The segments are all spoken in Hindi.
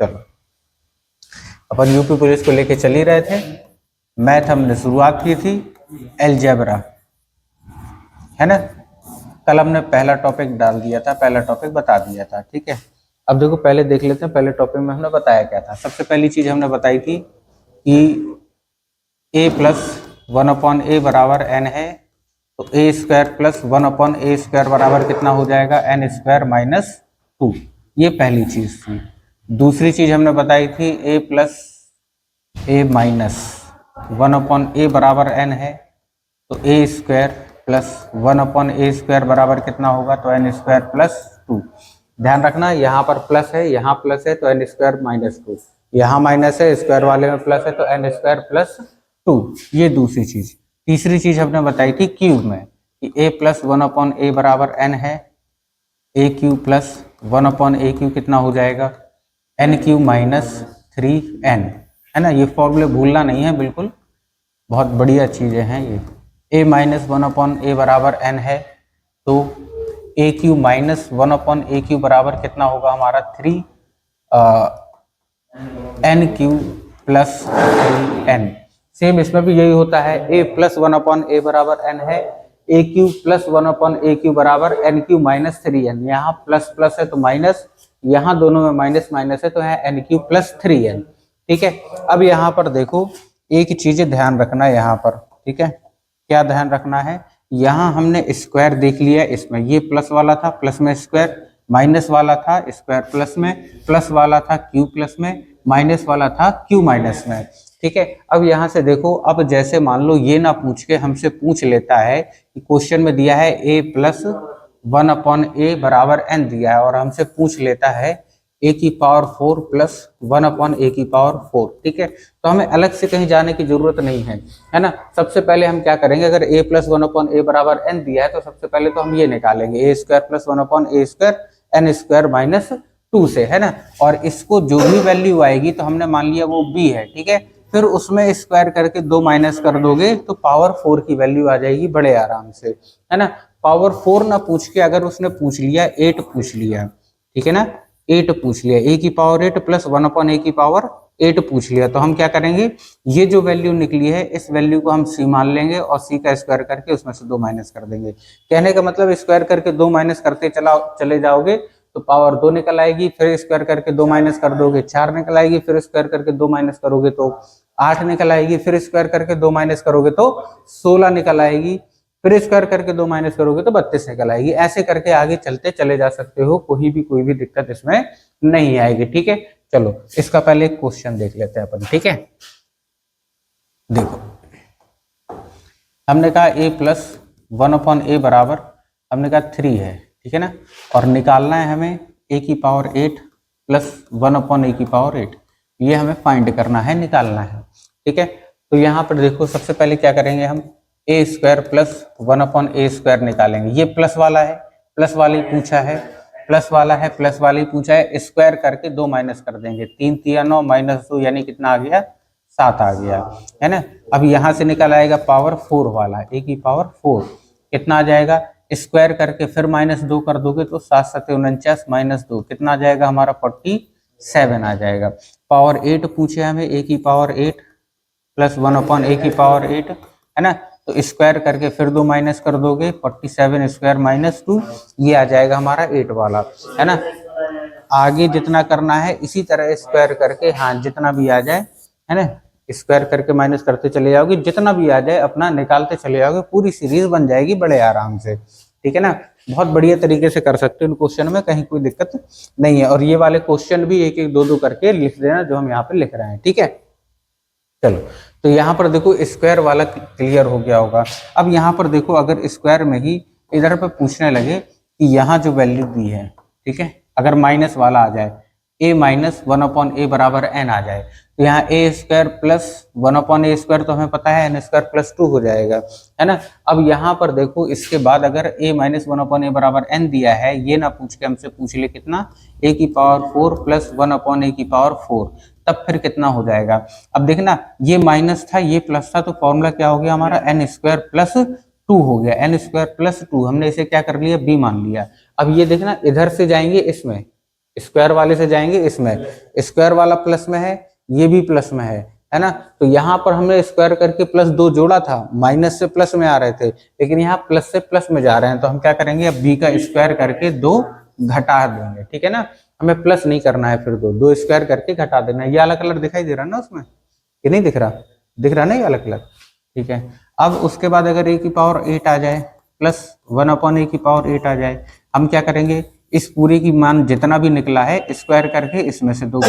चलो, अपन यूपी पुलिस को लेके चल ही रहे थे। मैथ हमने शुरुआत की थी, अलजेब्रा, है ना। कल हमने पहला टॉपिक डाल दिया था, पहला टॉपिक बता दिया था, ठीक है। अब देखो पहले देख लेते हैं, पहले टॉपिक में हमने बताया क्या था। सबसे पहली चीज हमने बताई थी कि a प्लस 1/a बराबर n है, तो a square plus 1/a square बराबर कितना हो जाएगा, n स्क्वायर माइनस 2। ये पहली चीज थी। दूसरी चीज हमने बताई थी a plus a minus 1/a बराबर n है, तो a square plus 1/a square बराबर कितना होगा, तो n स्क्वायर प्लस 2। ध्यान रखना यहाँ पर प्लस है, यहाँ प्लस है, तो n स्क्वायर माइनस 2, यहाँ माइनस है, स्क्वायर वाले में प्लस है, तो n स्क्वायर प्लस 2। ये दूसरी चीज। तीसरी चीज हमने बताई थी क्यूब में कि a प्लस 1/a बराबर n है, a cube plus 1/a cube कितना हो जाएगा, n क्यूब माइनस 3n, है ना। ये फॉर्मूले भूलना नहीं है, बिल्कुल बहुत बढ़िया चीजें हैं ये। a माइनस 1/a बराबर n है, तो a cube minus 1/a cube बराबर कितना होगा हमारा 3 n cube plus 3n। Same इसमें भी यही होता है, a प्लस 1/a बराबर n है, a cube plus 1/a cube बराबर n क्यूब माइनस 3n। यहाँ प्लस प्लस है तो माइनस, यहाँ दोनों में माइनस माइनस है तो है n क्यूब प्लस 3n, ठीक है। अब यहाँ पर देखो एक चीज ध्यान रखना है यहाँ पर, ठीक है। क्या ध्यान रखना है, यहाँ हमने स्क्वायर देख लिया, इसमें ये प्लस वाला था, प्लस में स्क्वायर, माइनस वाला था स्क्वायर प्लस में, प्लस वाला था क्यू प्लस में, माइनस वाला था क्यू माइनस में, ठीक है। अब यहाँ से देखो, अब जैसे मान लो ये ना पूछ के हमसे पूछ लेता है कि क्वेश्चन में दिया है a प्लस 1/a बराबर n दिया है, और हमसे पूछ लेता है a की पावर 4 प्लस 1/a की पावर 4, ठीक है। तो हमें अलग से कहीं जाने की जरूरत नहीं है ना। सबसे पहले हम क्या करेंगे, अगर a प्लस 1/a बराबर n दिया है तो सबसे पहले तो हम ये निकालेंगे, a square plus 1/a square n square minus 2 से, है ना। और इसको जो भी वैल्यू आएगी तो हमने मान लिया वो b है, ठीक है। फिर उसमें स्क्वायर करके 2 माइनस कर दोगे तो पावर 4 की वैल्यू आ जाएगी बड़े आराम से, है ना। पावर 4 ना पूछ के अगर उसने पूछ लिया 8 पूछ लिया, ठीक है ना, 8 पूछ लिया, a की पावर 8 प्लस 1/a की पावर 8 पूछ लिया, तो हम क्या करेंगे, ये जो वैल्यू निकली है इस वैल्यू को हम c मान लेंगे और c का स्क्वायर करके उसमें से 2 माइनस कर देंगे। कहने का मतलब स्क्वायर करके 2 माइनस करते चले जाओगे तो पावर 2 निकल आएगी, फिर स्क्वायर करके 2 माइनस कर दोगे 4 निकल आएगी, फिर स्क्वायर करके 2 माइनस करोगे तो 8 निकल आएगी, फिर स्क्वायर करके 2 माइनस करोगे तो 16 निकल आएगी, फिर स्क्वायर करके 2 माइनस करोगे तो 32 निकल आएगी। ऐसे करके आगे चलते चले जा सकते हो, कोई भी दिक्कत इसमें नहीं आएगी, ठीक है। चलो इसका पहले एक क्वेश्चन देख लेते हैं अपन, ठीक है। देखो हमने कहा a प्लस 1/a बराबर हमने कहा 3 है, ठीक है ना, और निकालना है हमें a की पावर 8 प्लस 1/a की पावर 8, ये हमें फाइंड करना है, निकालना है, ठीक है। तो यहाँ पर देखो सबसे पहले क्या करेंगे, हम a square plus 1/a square निकालेंगे। ये प्लस वाला है, प्लस वाले पूछा है, प्लस वाला है, प्लस वाले पूछा है, स्क्वायर करके 2 माइनस कर देंगे, 3 3 9 माइनस 2 यानी कितना आ गया, 7 आ गया, है ना। अब यहाँ से निकल आएगा पावर 4 वाला, a की पावर 4 कितना आ जाएगा, स्क्वायर करके फिर माइनस 2 कर दोगे तो 7 7 49 माइनस 2 कितना आ जाएगा हमारा 47 आ जाएगा। पावर 8 पूछे हमें, a की पावर 8 प्लस 1/a की पावर 8, है ना, तो स्क्वायर करके फिर 2 माइनस कर दोगे 47 स्क्वायर माइनस 2, ये आ जाएगा हमारा 8 वाला, है ना। आगे जितना करना है इसी तरह स्क्वायर करके, हाँ जितना भी आ जाए, है ना, स्क्वायर करके माइनस करते चले जाओगे, जितना भी आ जाए अपना निकालते चले जाओगे, पूरी सीरीज बन जाएगी बड़े आराम से, ठीक है ना। बहुत बढ़िया तरीके से कर सकते हो इन क्वेश्चन में, कहीं कोई दिक्कत नहीं है। और ये वाले क्वेश्चन भी एक एक दो दो करके लिख देना जो हम यहाँ पे लिख रहे हैं, ठीक है। चलो तो यहाँ पर देखो स्क्वायर वाला क्लियर हो गया होगा। अब यहाँ पर देखो अगर स्क्वायर में ही इधर पे पूछने लगे कि यहाँ जो वैल्यू दी है, ठीक है, अगर माइनस वाला आ जाए, a माइनस 1/a बराबर n आ जाए, तो यहाँ a square plus 1/a square तो हमें पता है n स्क्वायर प्लस 2 हो जाएगा, है ना। अब यहाँ पर देखो इसके बाद अगर a माइनस 1/a बराबर n दिया है, ये ना पूछ के हमसे पूछ ले कितना, a की पावर 4 प्लस 1/a की पावर 4, तब फिर कितना हो जाएगा। अब देखना ये माइनस था ये प्लस था, तो फॉर्मूला क्या हो गया हमारा, n स्क्वायर प्लस 2 हो गया, n स्क्वायर प्लस 2 हमने इसे क्या कर लिया, b मान लिया। अब ये देखना इधर से जाएंगे इसमें, स्क्वायर वाले से जाएंगे इसमें, स्क्वायर वाला प्लस में है, ये भी प्लस में है ना। तो यहाँ पर हमने स्क्वायर करके प्लस 2 जोड़ा था, माइनस से प्लस में आ रहे थे, लेकिन यहाँ प्लस से प्लस में जा रहे हैं, तो हम क्या करेंगे, अब b का स्क्वायर करके 2 घटा देंगे, ठीक है ना। हमें प्लस नहीं करना है, फिर 2 स्क्वायर करके घटा देना है। ये अलग कलर दिखाई दे रहा है ना उसमें, ये नहीं दिख रहा, दिख रहा नहीं अलग अलग, ठीक है। अब उसके बाद अगर a की पावर 8 आ जाए प्लस 1/a की पावर 8 आ जाए, हम क्या करेंगे, इस पूरे की मान जितना भी निकला है स्क्वायर करके इसमें से 2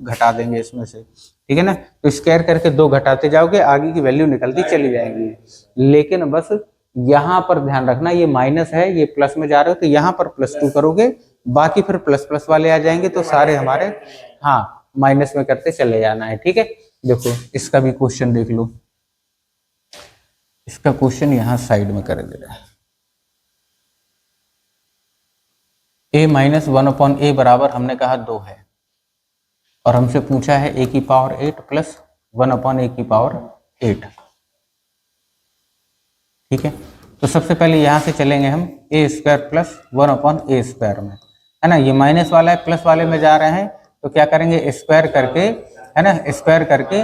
घटा देंगे इसमें से, ठीक है ना। तो स्क्वायर करके 2 घटाते जाओगे, आगे की वैल्यू निकलती चली जाएगी। लेकिन बस यहाँ पर ध्यान रखना, ये माइनस है, ये प्लस में जा रहे हो, तो यहाँ पर +2 करोगे, बाकी फिर प्लस प्लस वाले आ जाएंगे, तो सारे हमारे हाँ माइनस में करते चले जाना है, ठीक है। देखो इसका भी क्वेश्चन देख लो, इसका क्वेश्चन यहाँ साइड में कर दे रहा है। a माइनस 1/a बराबर हमने कहा 2 है, और हमसे पूछा है a की पावर 8 प्लस 1/a की पावर 8, ठीक है। तो सबसे पहले यहाँ से चलेंगे हम a square plus 1/a square में, है ना। ये माइनस वाला है, प्लस वाले में जा रहे हैं, तो क्या करेंगे, स्क्वायर करके, है ना, स्क्वायर करके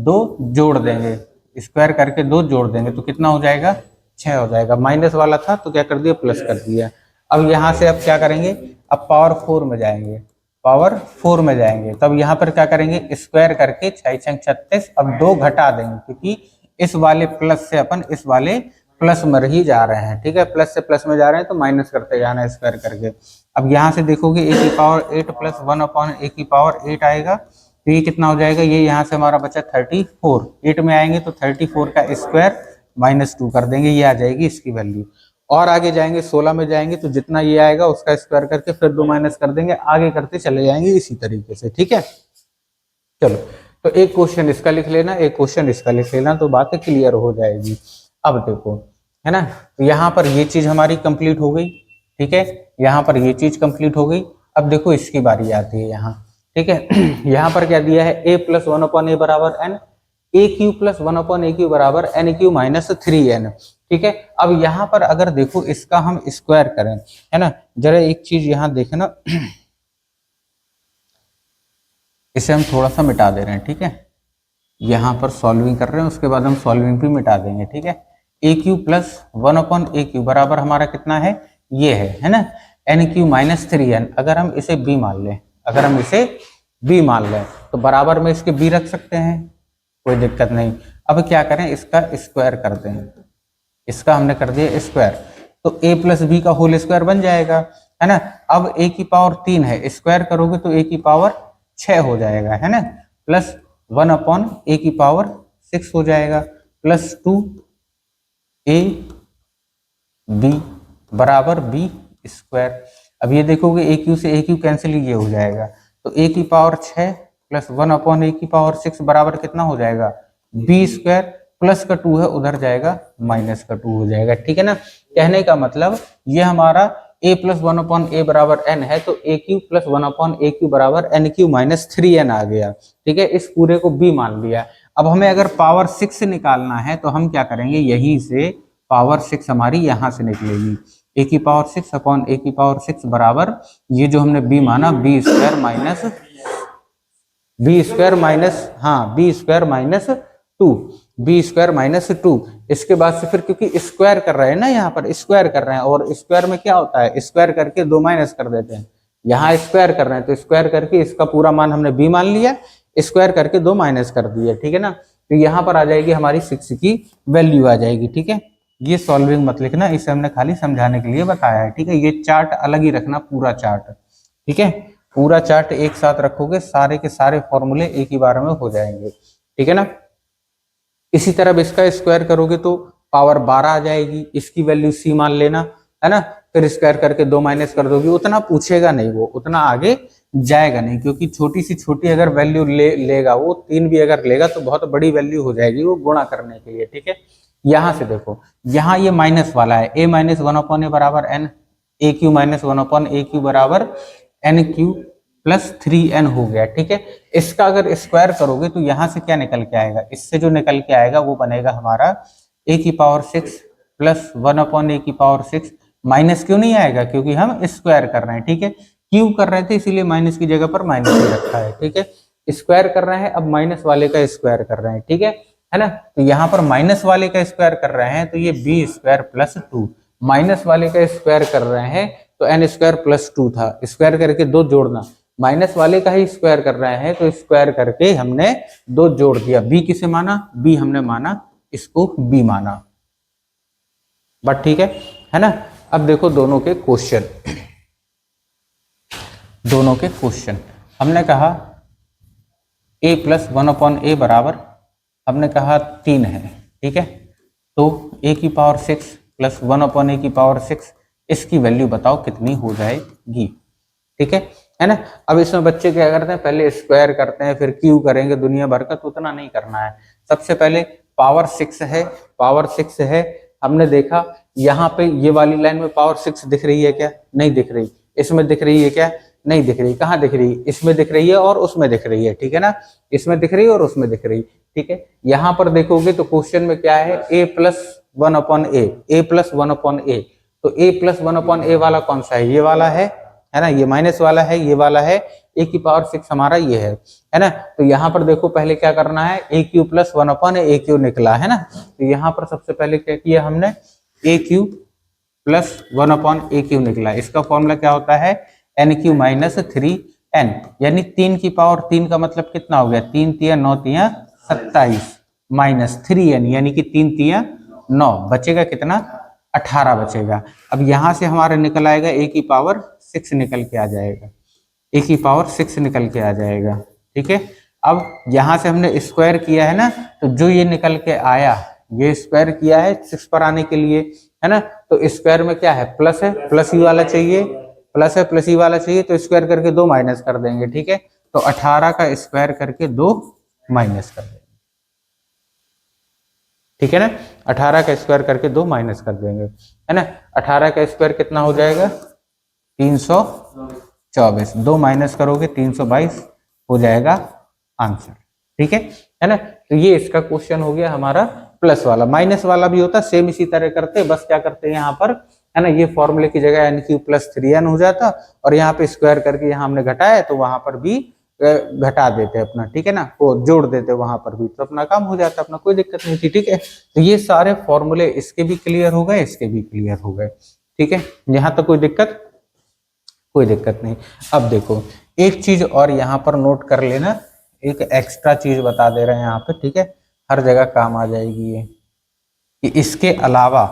2 जोड़ देंगे, स्क्वायर करके 2 जोड़ देंगे, तो कितना हो जाएगा, 6 हो जाएगा। माइनस वाला था तो क्या कर दिया, प्लस कर दिया। अब यहाँ से अब क्या करेंगे, अब पावर 4 में जाएंगे, पावर 4 में जाएंगे, तब यहाँ पर क्या करेंगे, स्क्वायर करके 6×6 36, अब 2 घटा देंगे, क्योंकि इस वाले प्लस से अपन इस वाले प्लस में ही जा रहे हैं, ठीक है। प्लस से प्लस में जा रहे हैं तो माइनस करते जाना है स्क्वायर करके। अब यहाँ से देखोगे a की पावर 8 प्लस 1/a की पावर 8 आएगा, तो ये कितना हो जाएगा, ये यहाँ से हमारा बचा 34, 8 में आएंगे तो 34 का स्क्वायर -2 कर देंगे, ये आ जाएगी इसकी वैल्यू। और आगे जाएंगे 16 में जाएंगे तो जितना ये आएगा उसका स्क्वायर करके फिर 2 माइनस कर देंगे, आगे करते चले जाएंगे इसी तरीके से, ठीक है। चलो तो एक क्वेश्चन इसका लिख लेना, एक क्वेश्चन इसका लिख लेना, तो बातें क्लियर हो जाएगी। अब देखो, है ना, तो यहाँ पर ये चीज हमारी कंप्लीट हो गई, ठीक है, यहाँ पर ये चीज कंप्लीट हो गई। अब देखो इसकी बारी आती है यहाँ, ठीक है। यहाँ पर क्या दिया है, a प्लस 1/a बराबर n, a³ प्लस 1/a³ बराबर n³ माइनस 3n, ठीक है। अब यहाँ पर अगर देखो इसका हम स्क्वायर करें, है ना, जरा एक चीज यहाँ देखना, इसे हम थोड़ा सा मिटा दे रहे हैं, ठीक है। यहाँ पर सॉल्विंग कर रहे हैं, उसके बाद हम सॉल्विंग भी मिटा देंगे, ठीक है। a³ प्लस 1/a³ बराबर हमारा कितना है, ये है ना, n³ माइनस 3n। अगर हम इसे b मान लें, अगर हम इसे b मान लें तो बराबर में इसके b रख सकते हैं, कोई दिक्कत नहीं। अब क्या करें, इसका स्क्वायर कर दें, इसका हमने कर दिया स्क्वायर, तो a प्लस b का होल स्क्वायर बन जाएगा, है ना। अब a की पावर 3 है, स्क्वायर करोगे तो a की पावर 6 हो जाएगा, है ना, प्लस 1/a की पावर 6 हो जाएगा, प्लस 2ab बराबर b स्क्वायर। अब ये देखोगे a³ से a³ कैंसिल, ये हो जाएगा, तो a की पावर 6 प्लस 1/a की पावर 6 बराबर कितना हो जाएगा, b स्क्वायर, प्लस का 2 है उधर जाएगा, माइनस का 2 हो जाएगा, ठीक है ना। कहने का मतलब ये हमारा a प्लस 1/a बराबर n है, तो a³ प्लस 1/a³ बराबर n³ माइनस 3n आ गया, ठीक है। इस पूरे को b मान लिया। अब हमें अगर पावर 6 निकालना है तो हम क्या करेंगे, यहीं से पावर 6 हमारी यहाँ से निकलेगी, a की पावर 6 अपॉन a की पावर 6 बराबर ये जो हमने b माना, b स्क्वायर माइनस हाँ b square minus 2, b square minus 2। इसके बाद से फिर क्योंकि स्क्वायर कर रहे हैं ना, यहाँ पर स्क्वायर कर रहे हैं, और स्क्वायर में क्या होता है, स्क्वायर करके 2 माइनस कर देते हैं, यहाँ स्क्वायर कर रहे हैं तो स्क्वायर करके इसका पूरा मान हमने b मान लिया, स्क्वायर करके 2 माइनस कर दिया, ठीक है ना। तो यहाँ पर आ जाएगी हमारी 6 की वैल्यू आ जाएगी, ठीक है। ये सॉल्विंग मत लिखना, इसे हमने खाली समझाने के लिए बताया है, ठीक है। ये चार्ट अलग ही रखना, पूरा चार्ट, ठीक है, पूरा चार्ट एक साथ रखोगे, सारे के सारे फॉर्मूले एक ही बार में हो जाएंगे, ठीक है ना। इसी तरह इसका स्क्वायर करोगे तो पावर 12 आ जाएगी, इसकी वैल्यू c मान लेना, है ना, फिर स्क्वायर करके 2 माइनस कर दोगे, उतना पूछेगा नहीं, वो उतना आगे जाएगा नहीं, क्योंकि छोटी सी छोटी अगर वैल्यू लेगा वो 3 भी अगर लेगा तो बहुत बड़ी वैल्यू हो जाएगी वो गुणा करने के लिए, ठीक है। यहाँ से देखो, यहाँ ये माइनस वाला है, a माइनस 1/a बराबर n, a³ माइनस 1/a³ बराबर n³ प्लस 3n हो गया, ठीक है। इसका अगर स्क्वायर करोगे तो यहाँ से क्या निकल के आएगा, इससे जो निकल के आएगा वो बनेगा हमारा a की पावर 6 प्लस 1/a की पावर 6, माइनस क्यों नहीं आएगा, क्योंकि हम स्क्वायर कर रहे हैं, ठीक है। क्यूब कर रहे थे इसीलिए माइनस की जगह पर माइनस ही रखा है, ठीक है। स्क्वायर कर रहे हैं, अब माइनस वाले का स्क्वायर कर रहे हैं, ठीक है ना। तो यहाँ पर माइनस वाले का स्क्वायर कर रहे हैं तो ये बी स्क्वायर प्लस 2, माइनस वाले का स्क्वायर कर रहे हैं तो एन स्क्वायर प्लस 2 था, स्क्वायर करके 2 जोड़ना, माइनस वाले का ही स्क्वायर कर रहे हैं तो स्क्वायर करके हमने 2 जोड़ दिया। बी किसे माना, बी हमने माना, इसको बी माना, बट ठीक है ना। अब देखो दोनों के क्वेश्चन, दोनों के क्वेश्चन हमने कहा a प्लस 1/a बराबर, हमने कहा 3 है, ठीक है। तो a की पावर 6 प्लस 1/a की पावर 6, इसकी वैल्यू बताओ कितनी हो जाएगी, ठीक है ना। अब इसमें बच्चे क्या करते हैं, पहले स्क्वायर करते हैं फिर क्यू करेंगे, दुनिया भर का, तो उतना नहीं करना है। सबसे पहले पावर 6 है, पावर 6 है, हमने देखा यहाँ पे ये वाली लाइन में पावर 6 दिख रही है क्या, नहीं दिख रही। इसमें दिख रही है क्या, नहीं दिख रही। कहाँ दिख रही, इसमें दिख रही है और उसमें दिख रही है, ठीक है ना, इसमें दिख रही है और उसमें दिख रही, ठीक है। यहाँ पर देखोगे तो क्वेश्चन में क्या है, a plus 1/a, a plus 1/a, तो a प्लस 1/a वाला कौन सा है, ये वाला है ना, ये माइनस वाला है, ये वाला है, a की पावर 6 हमारा ये है ना। तो यहाँ पर देखो पहले क्या करना है, a cube plus 1/a cube निकला है ना, तो यहाँ पर सबसे पहले क्या किया हमने, a cube plus 1/a cube निकला। इसका फॉर्मूला क्या होता है, एन क्यू माइनस 3n, यानी 3 की पावर 3 का मतलब कितना हो गया, 3 तिया 9 तिया 27 माइनस 3n, यानी कि 3 तिया 9, बचेगा कितना, 18 बचेगा। अब यहाँ से हमारे निकल आएगा a की पावर 6 निकल के आ जाएगा, a की पावर 6 निकल के आ जाएगा, ठीक है। अब यहाँ से हमने स्क्वायर किया है ना, तो जो ये निकल के आया, ये स्क्वायर किया है 6 पर आने के लिए, है ना। तो स्क्वायर में क्या है, प्लस है, प्लस ही वाला चाहिए, प्लस है प्लस ही वाला चाहिए, तो स्क्वायर करके 2 माइनस कर देंगे, ठीक है। तो 18 का स्क्वायर करके 2 माइनस कर देंगे, ठीक है ना। 18 का स्क्वायर करके 2 माइनस कर देंगे, है ना। 18 का स्क्वायर कितना हो जाएगा, 324, 2 माइनस करोगे 322 हो जाएगा आंसर, ठीक है ना। तो ये इसका क्वेश्चन हो गया हमारा प्लस वाला। माइनस वाला भी होता सेम इसी तरह करते, बस क्या करते हैं यहाँ पर, है ना, ये फॉर्मूले की जगह एन क्यू प्लस 3n हो जाता और यहाँ पे स्क्वायर करके यहाँ हमने घटाया तो वहां पर भी घटा देते अपना, ठीक है ना, वो जोड़ देते वहां पर भी, तो अपना काम हो जाता, अपना कोई दिक्कत नहीं थी, ठीक है। तो ये सारे फॉर्मूले इसके भी क्लियर हो गए, इसके भी क्लियर हो गए, ठीक है। यहाँ तक कोई दिक्कत नहीं। अब देखो एक चीज और यहाँ पर नोट कर लेना, एक एक्स्ट्रा चीज बता दे रहे हैं यहाँ पे, ठीक है, हर जगह काम आ जाएगी ये, कि इसके अलावा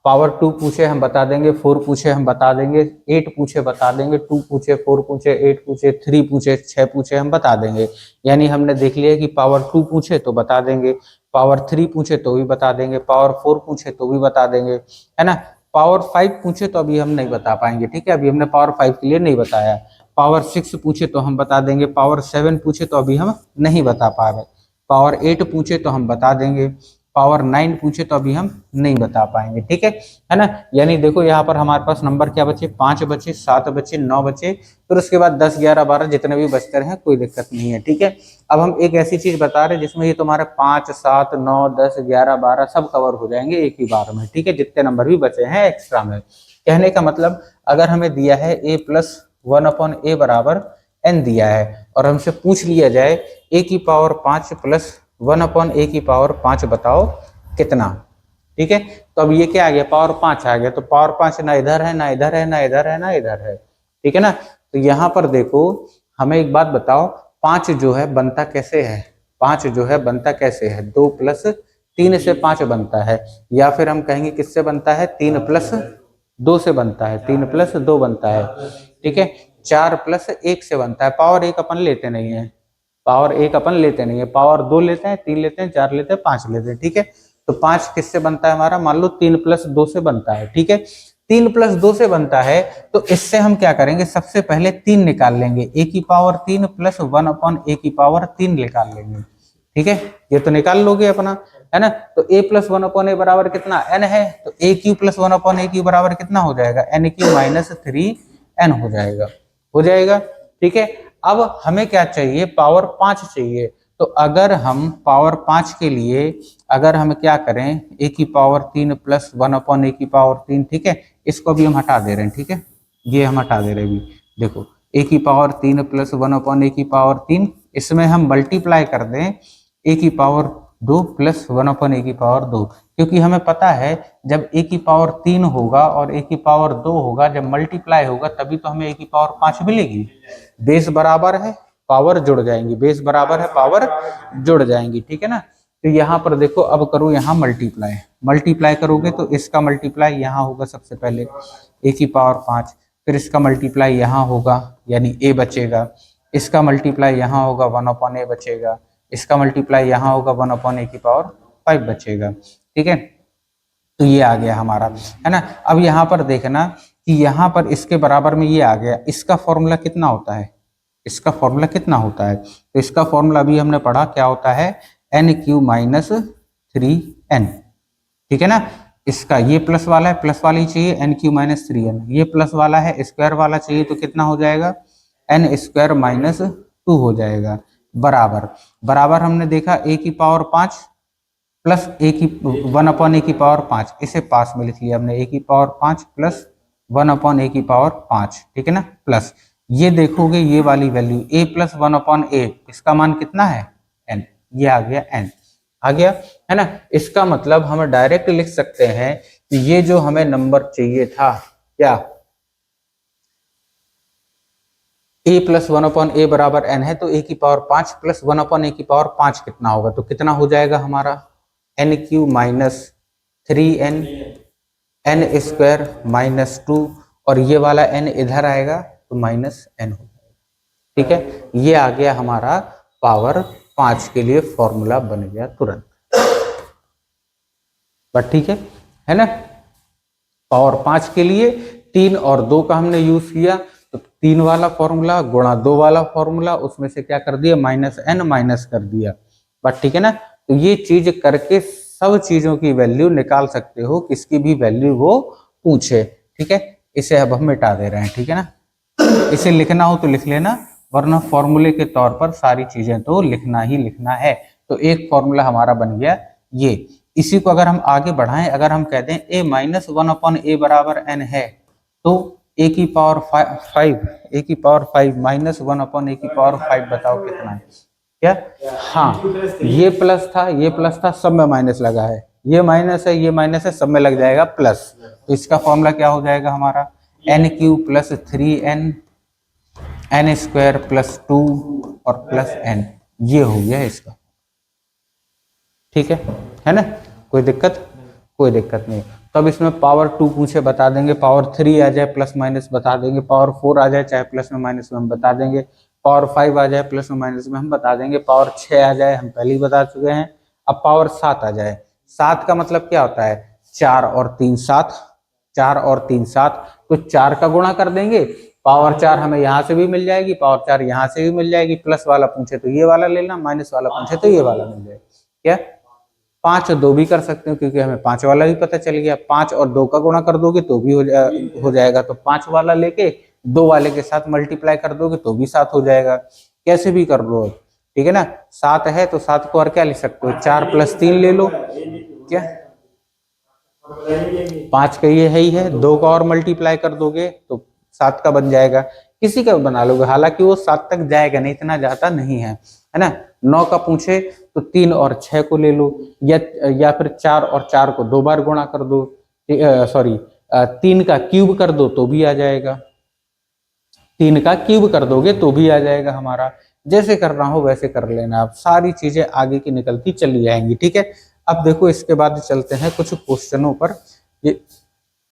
पावर 2 पूछे हम बता देंगे, 4 पूछे हम बता देंगे, 8 पूछे बता देंगे, 2 पूछे, 4 पूछे, 8 पूछे, 3 पूछे, 6 पूछे हम बता देंगे। यानी हमने देख लिया कि पावर 2 पूछे तो बता देंगे, पावर 3 पूछे तो भी बता देंगे, पावर 4 पूछे तो भी बता देंगे, है ना। पावर 5 पूछे तो अभी हम नहीं बता पाएंगे, ठीक है, अभी हमने पावर 5 के लिए नहीं बताया। पावर 6 पूछे तो हम बता देंगे, पावर 7 पूछे तो अभी हम नहीं बता पा रहे, पावर 8 पूछे तो हम बता देंगे, पावर 9 पूछे तो अभी हम नहीं बता पाएंगे, ठीक है ना। यानी देखो यहाँ पर हमारे पास नंबर क्या बचे, 5 बचे, 7 बचे, 9 बचे, फिर उसके बाद 10, 11, 12 जितने भी बचते रहे कोई दिक्कत नहीं है, ठीक है। अब हम एक ऐसी चीज बता रहे हैं जिसमें ये तुम्हारे 5, 7, 9, 10, 11, 12 सब कवर हो जाएंगे एक ही बार में, ठीक है, जितने नंबर भी बचे हैं एक्स्ट्रा में। कहने का मतलब अगर हमें दिया है a प्लस 1/a बराबर n दिया है और हमसे पूछ लिया जाए a की पावर 5 प्लस 1/a की पावर 5 बताओ कितना, ठीक है। तो अब ये क्या आ गया, पावर 5 आ गया, तो पावर 5 ना इधर है ना इधर है ना इधर है ना इधर है, ठीक है ना। तो यहाँ पर देखो हमें एक बात बताओ, 5 जो है बनता कैसे है, 5 जो है बनता कैसे है, 2 प्लस 3 से 5 बनता है, या फिर हम कहेंगे किससे बनता है, 3 प्लस 2 से बनता है, 3 प्लस 2 बनता है, ठीक है। 4 प्लस 1 से बनता है, पावर 1 अपन लेते नहीं है, पावर 1 अपन लेते नहीं है, पावर 2 लेते हैं, 3 लेते हैं, 4 लेते हैं, 5 लेते हैं, ठीक है। तो 5 किससे बनता है हमारा, मान लो 3 प्लस 2 से बनता है, ठीक है। 3 प्लस 2 से बनता है तो इससे हम क्या करेंगे, सबसे पहले 3 निकाल लेंगे, a की पावर 3 प्लस 1/a की पावर 3 निकाल लेंगे, ठीक है। ये तो निकाल लोगे अपना, है ना। तो a प्लस 1/a बराबर कितना, n है, तो a Q plus 1/a Q बराबर कितना हो जाएगा, n क्यू माइनस 3n हो जाएगा, ठीक है। अब हमें क्या चाहिए, पावर 5 चाहिए। तो अगर हम पावर 5 के लिए अगर हम क्या करें, a की पावर 3 प्लस 1/a की पावर 3, ठीक है, इसको भी हम हटा दे रहे हैं, ठीक है, ये हम हटा दे रहे हैं भी, देखो ए की पावर 3 प्लस 1/a⁴, इसमें हम मल्टीप्लाई कर दें ए की पावर 2 प्लस 1/a⁴, क्योंकि हमें पता है जब ए की पावर 3 होगा और ए की पावर 2 होगा, जब मल्टीप्लाई होगा तभी तो हमें ए की पावर 5 मिलेगी। बेस बराबर है, पावर जुड़ जाएंगी, बेस बराबर है, पावर जुड़ जाएंगी, ठीक है ना। तो यहाँ पर देखो, अब करो यहाँ मल्टीप्लाई करोगे तो इसका मल्टीप्लाई यहाँ होगा सबसे पहले ए की पावर 5, फिर इसका मल्टीप्लाई यहाँ होगा यानी ए बचेगा, इसका मल्टीप्लाई यहाँ होगा 1/a बचेगा, इसका मल्टीप्लाई यहाँ होगा 1/a⁵ बचेगा, ठीक है। तो ये आ गया हमारा, है ना। अब यहाँ पर देखना कि यहाँ पर इसके बराबर में ये आ गया, इसका फॉर्मूला कितना होता है, इसका फॉर्मूला कितना होता है, तो इसका फॉर्मूला अभी हमने पढ़ा क्या होता है, n³ - 3n, ठीक है ना। इसका ये प्लस वाला है, प्लस वाली चाहिए n³ - 3n, ये प्लस वाला है, स्क्वायर वाला चाहिए तो कितना हो जाएगा, n² - 2 हो जाएगा, बराबर हमने देखा a की पावर 5 प्लस 1/a⁵, इसे पास में लिख लिया हमने, a की पावर 5 प्लस 1/a⁵, ठीक है ना, प्लस ये देखोगे ये वाली वैल्यू a प्लस 1/a, इसका मान कितना है n, ये आ गया n, आ गया, है ना। इसका मतलब हम डायरेक्ट लिख सकते हैं कि ये जो हमें नंबर चाहिए था क्या, a प्लस 1/a बराबर n है, तो a की पावर 5 प्लस 1/a⁵ कितना होगा, तो कितना हो जाएगा हमारा n³ - 3n, n² - 2, और ये वाला n इधर आएगा तो -n हो जाएगा, ठीक है। ये आ गया हमारा पावर 5 के लिए फॉर्मूला बन गया तुरंत, बट ठीक है ना। पावर 5 के लिए 3 और 2 का हमने यूज किया, तो 3 वाला फॉर्मूला गुणा 2 वाला फॉर्मूला, उसमें से क्या कर दिया, -n माइनस कर दिया, बट ठीक है ना। तो ये चीज करके सब चीजों की वैल्यू निकाल सकते हो, किसकी भी वैल्यू वो पूछे, ठीक है। इसे अब हम मिटा दे रहे हैं, ठीक है ना। इसे लिखना हो तो लिख लेना, वरना फॉर्मूले के तौर पर सारी चीजें तो लिखना ही लिखना है। तो एक फॉर्मूला हमारा बन गया ये। इसी को अगर हम आगे बढ़ाएं, अगर हम कहते हैं a - 1/a बराबर n है, तो a की पावर 5 माइनस 1/a⁵ बताओ कितना है, क्या, हाँ, ये प्लस था, सब में माइनस लगा है, ये माइनस है, ये माइनस है, सब में लग जाएगा प्लस, तो इसका फॉर्मूला क्या हो जाएगा हमारा, n³ + 3n, n² + 2 और प्लस n, ये हो गया इसका, ठीक है ना। कोई दिक्कत नहीं। तो अब इसमें पावर 2 पूछे बता देंगे, पावर 3 आ जाए प्लस माइनस बता देंगे, पावर 4 आ जाए चाहे प्लस में माइनस में हम बता देंगे, पावर 5 आ जाए प्लस में माइनस में हम बता देंगे, पावर 6 आ जाए हम पहले ही बता चुके हैं। अब पावर 7 आ जाए, 7 का मतलब क्या होता है, 4 और 3 7, 4 और 3 7, तो 4 का गुणा कर देंगे, पावर 4 हमें यहाँ से भी मिल जाएगी, पावर 4 यहाँ से भी मिल जाएगी, प्लस वाला पूछे तो ये वाला लेना, माइनस वाला पूछे तो ये वाला मिल जाएगा, क्या 5 और 2 भी कर सकते हो, क्योंकि हमें 5 वाला भी पता चल गया, 5 और 2 का गुणा कर दोगे तो भी हो जाएगा, तो 5 वाला लेके 2 वाले के साथ मल्टीप्लाई कर दोगे तो भी 7 हो जाएगा, कैसे भी कर लो, ठीक है ना। 7 है तो 7 को और क्या लिख सकते हो, 4 + 3 ले लो, क्या 5 का ये है ही है, 2 का और मल्टीप्लाई कर दोगे तो 7 का बन जाएगा, किसी का बना लोगे, हालांकि वो 7 तक जाएगा नहीं, इतना जाता नहीं है ना। 9 का पूछे तो 3 और 6 को ले लो, या फिर 4 और 4 को 2 बार गुणा कर दो, 3 का क्यूब कर दो तो भी आ जाएगा, 3 का क्यूब कर दोगे तो भी आ जाएगा हमारा, जैसे करना हो वैसे कर लेना, आप सारी चीजें आगे की निकलती चली जाएंगी, ठीक है। अब देखो इसके बाद चलते हैं कुछ क्वेश्चनों पर, ये